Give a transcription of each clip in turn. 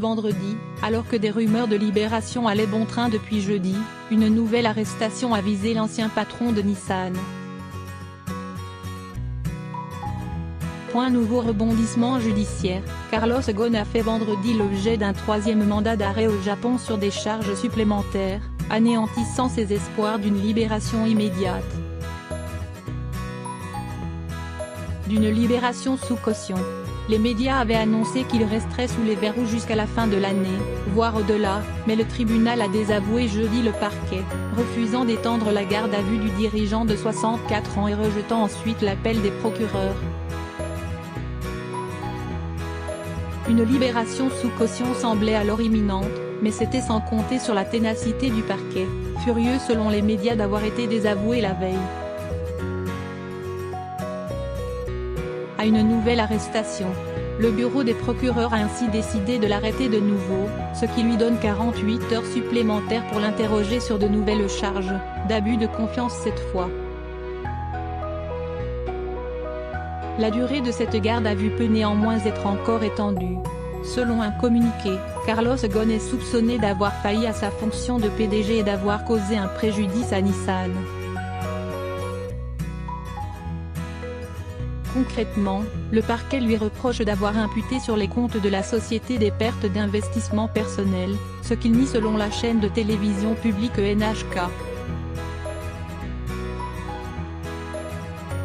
vendredi, alors que des rumeurs de libération allaient bon train depuis jeudi, une nouvelle arrestation a visé l'ancien patron de Nissan. Nouveau rebondissement judiciaire, Carlos Ghosn a fait vendredi l'objet d'un troisième mandat d'arrêt au Japon sur des charges supplémentaires, anéantissant ses espoirs d'une libération immédiate. D'une libération sous caution. Les médias avaient annoncé qu'il resterait sous les verrous jusqu'à la fin de l'année, voire au-delà, mais le tribunal a désavoué jeudi le parquet, refusant d'étendre la garde à vue du dirigeant de 64 ans et rejetant ensuite l'appel des procureurs. Une libération sous caution semblait alors imminente, mais c'était sans compter sur la ténacité du parquet, furieux selon les médias d'avoir été désavoué la veille. À une nouvelle arrestation. Le bureau des procureurs a ainsi décidé de l'arrêter de nouveau, ce qui lui donne 48 heures supplémentaires pour l'interroger sur de nouvelles charges, d'abus de confiance cette fois. La durée de cette garde à vue peut néanmoins être encore étendue. Selon un communiqué, Carlos Ghosn est soupçonné d'avoir failli à sa fonction de PDG et d'avoir causé un préjudice à Nissan. Concrètement, le parquet lui reproche d'avoir imputé sur les comptes de la société des pertes d'investissement personnel, ce qu'il nie selon la chaîne de télévision publique NHK.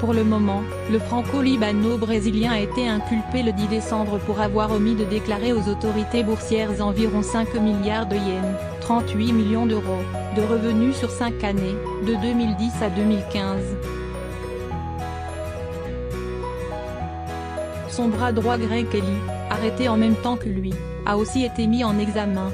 Pour le moment, le franco-libano-brésilien a été inculpé le 10 décembre pour avoir omis de déclarer aux autorités boursières environ 5 milliards de yens, 38 millions d'euros, de revenus sur 5 années, de 2010 à 2015. Son bras droit Greg Kelly, arrêté en même temps que lui, a aussi été mis en examen.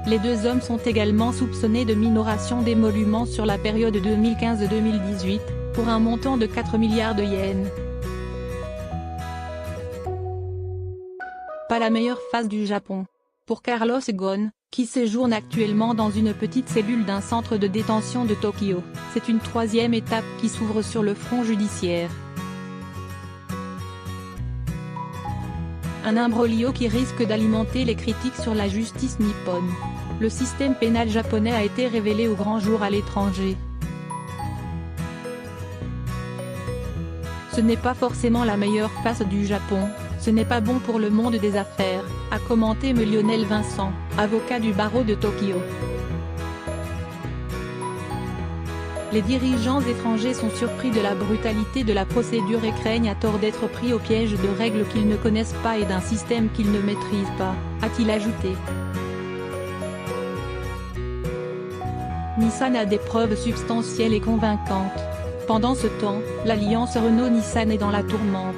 Les deux hommes sont également soupçonnés de minoration d'émoluments sur la période 2015-2018, pour un montant de 4 milliards de yens. Pas la meilleure phase du Japon. Pour Carlos Ghosn, qui séjourne actuellement dans une petite cellule d'un centre de détention de Tokyo, c'est une troisième étape qui s'ouvre sur le front judiciaire. Un imbroglio qui risque d'alimenter les critiques sur la justice nippone. Le système pénal japonais a été révélé au grand jour à l'étranger. Ce n'est pas forcément la meilleure face du Japon, ce n'est pas bon pour le monde des affaires, a commenté Lionel Vincent, avocat du barreau de Tokyo. Les dirigeants étrangers sont surpris de la brutalité de la procédure et craignent à tort d'être pris au piège de règles qu'ils ne connaissent pas et d'un système qu'ils ne maîtrisent pas, a-t-il ajouté. Nissan a des preuves substantielles et convaincantes. Pendant ce temps, l'alliance Renault-Nissan est dans la tourmente.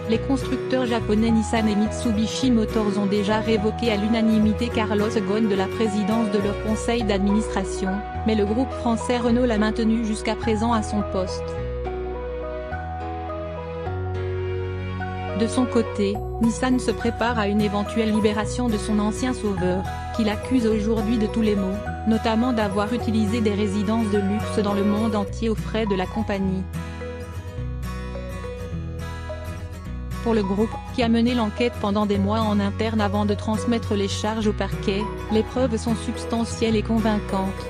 Les constructeurs japonais Nissan et Mitsubishi Motors ont déjà révoqué à l'unanimité Carlos Ghosn de la présidence de leur conseil d'administration, mais le groupe français Renault l'a maintenu jusqu'à présent à son poste. De son côté, Nissan se prépare à une éventuelle libération de son ancien sauveur, qu'il accuse aujourd'hui de tous les maux, notamment d'avoir utilisé des résidences de luxe dans le monde entier aux frais de la compagnie. Pour le groupe, qui a mené l'enquête pendant des mois en interne avant de transmettre les charges au parquet, les preuves sont substantielles et convaincantes.